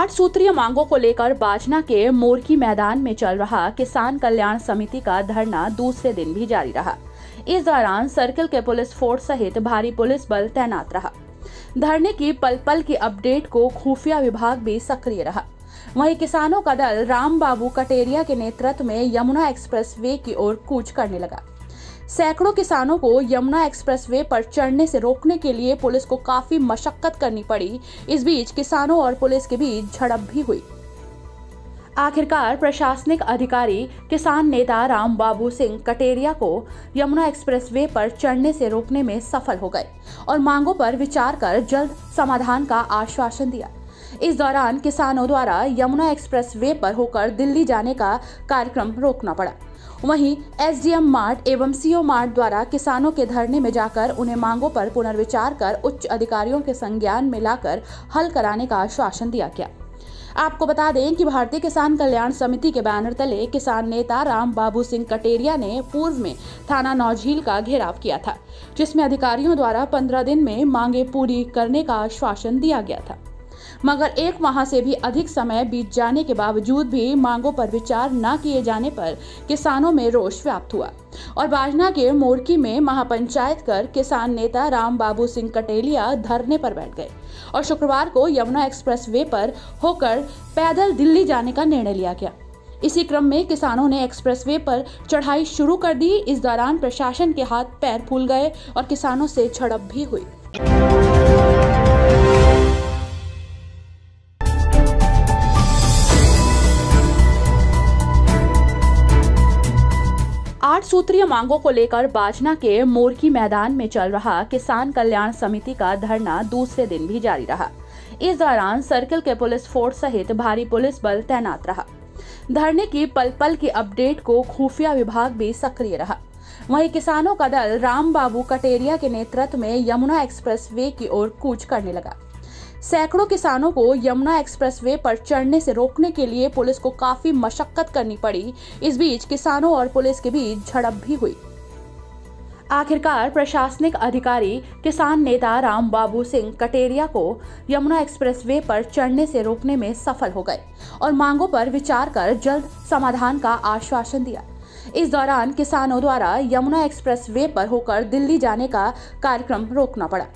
8 सूत्रीय मांगों को लेकर बाजना के मोरकी मैदान में चल रहा किसान कल्याण समिति का धरना दूसरे दिन भी जारी रहा। इस दौरान सर्किल के पुलिस फोर्स सहित भारी पुलिस बल तैनात रहा। धरने की पल पल की अपडेट को खुफिया विभाग भी सक्रिय रहा। वहीं किसानों का दल राम बाबू कटेरिया के नेतृत्व में यमुना एक्सप्रेस वे की ओर कूच करने लगा। सैकड़ों किसानों को यमुना एक्सप्रेस वे पर चढ़ने से रोकने के लिए पुलिस को काफी मशक्कत करनी पड़ी। इस बीच किसानों और पुलिस के बीच झड़प भी हुई। आखिरकार प्रशासनिक अधिकारी किसान नेता राम बाबू सिंह कटेरिया को यमुना एक्सप्रेस वे पर चढ़ने से रोकने में सफल हो गए और मांगों पर विचार कर जल्द समाधान का आश्वासन दिया। इस दौरान किसानों द्वारा यमुना एक्सप्रेस वे पर होकर दिल्ली जाने का कार्यक्रम रोकना पड़ा। वहीं एसडीएम मार्ट एवं सीओ मार्ट द्वारा किसानों के धरने में जाकर उन्हें मांगों पर पुनर्विचार कर उच्च अधिकारियों के संज्ञान में लाकर हल कराने का आश्वासन दिया गया। आपको बता दें कि भारतीय किसान कल्याण समिति के बैनर तले किसान नेता राम बाबू सिंह कटेरिया ने पूर्व में थाना नौझील का घेराव किया था, जिसमें अधिकारियों द्वारा 15 दिन में मांगे पूरी करने का आश्वासन दिया गया था। मगर 1 माह से भी अधिक समय बीत जाने के बावजूद भी मांगों पर विचार न किए जाने पर किसानों में रोष व्याप्त हुआ और बाजना के मोरकी में महापंचायत कर किसान नेता राम बाबू सिंह कटेरिया धरने पर बैठ गए और शुक्रवार को यमुना एक्सप्रेस वे पर होकर पैदल दिल्ली जाने का निर्णय लिया गया। इसी क्रम में किसानों ने एक्सप्रेस वे पर चढ़ाई शुरू कर दी। इस दौरान प्रशासन के हाथ पैर फूल गए और किसानों से झड़प भी हुई। 8 सूत्रीय मांगों को लेकर बाजना के मोरकी मैदान में चल रहा किसान कल्याण समिति का धरना दूसरे दिन भी जारी रहा। इस दौरान सर्किल के पुलिस फोर्स सहित भारी पुलिस बल तैनात रहा। धरने की पल पल की अपडेट को खुफिया विभाग भी सक्रिय रहा। वहीं किसानों का दल राम बाबू कटेरिया के नेतृत्व में यमुना एक्सप्रेस वे की ओर कूच करने लगा। सैकड़ों किसानों को यमुना एक्सप्रेस वे पर चढ़ने से रोकने के लिए पुलिस को काफी मशक्कत करनी पड़ी। इस बीच किसानों और पुलिस के बीच झड़प भी हुई। आखिरकार प्रशासनिक अधिकारी किसान नेता राम बाबू सिंह कटेरिया को यमुना एक्सप्रेस वे पर चढ़ने से रोकने में सफल हो गए और मांगों पर विचार कर जल्द समाधान का आश्वासन दिया। इस दौरान किसानों द्वारा यमुना एक्सप्रेस वे पर होकर दिल्ली जाने का कार्यक्रम रोकना पड़ा।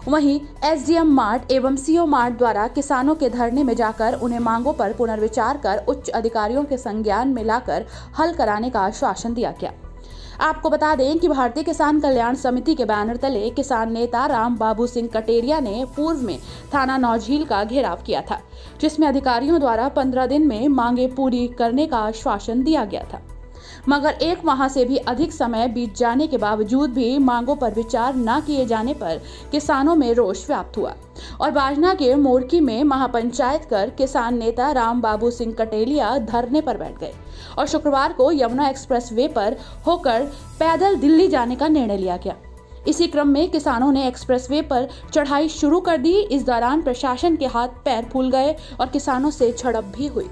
वहीं एसडीएम मार्ट एवं सीओ मार्ट द्वारा किसानों के धरने में जाकर उन्हें मांगों पर पुनर्विचार कर उच्च अधिकारियों के संज्ञान में लाकर हल कराने का आश्वासन दिया गया। आपको बता दें कि भारतीय किसान कल्याण समिति के बैनर तले किसान नेता राम बाबू सिंह कटेरिया ने पूर्व में थाना नौझील का घेराव किया था, जिसमें अधिकारियों द्वारा 15 दिन में मांगे पूरी करने का आश्वासन दिया गया था। मगर 1 माह से भी अधिक समय बीत जाने के बावजूद भी मांगों पर विचार न किए जाने पर किसानों में रोष व्याप्त हुआ और बाजना के मोरकी में महापंचायत कर किसान नेता राम बाबू सिंह कटेरिया धरने पर बैठ गए और शुक्रवार को यमुना एक्सप्रेस वे पर होकर पैदल दिल्ली जाने का निर्णय लिया गया। इसी क्रम में किसानों ने एक्सप्रेस वे पर चढ़ाई शुरू कर दी। इस दौरान प्रशासन के हाथ पैर फूल गए और किसानों से झड़प भी हुई।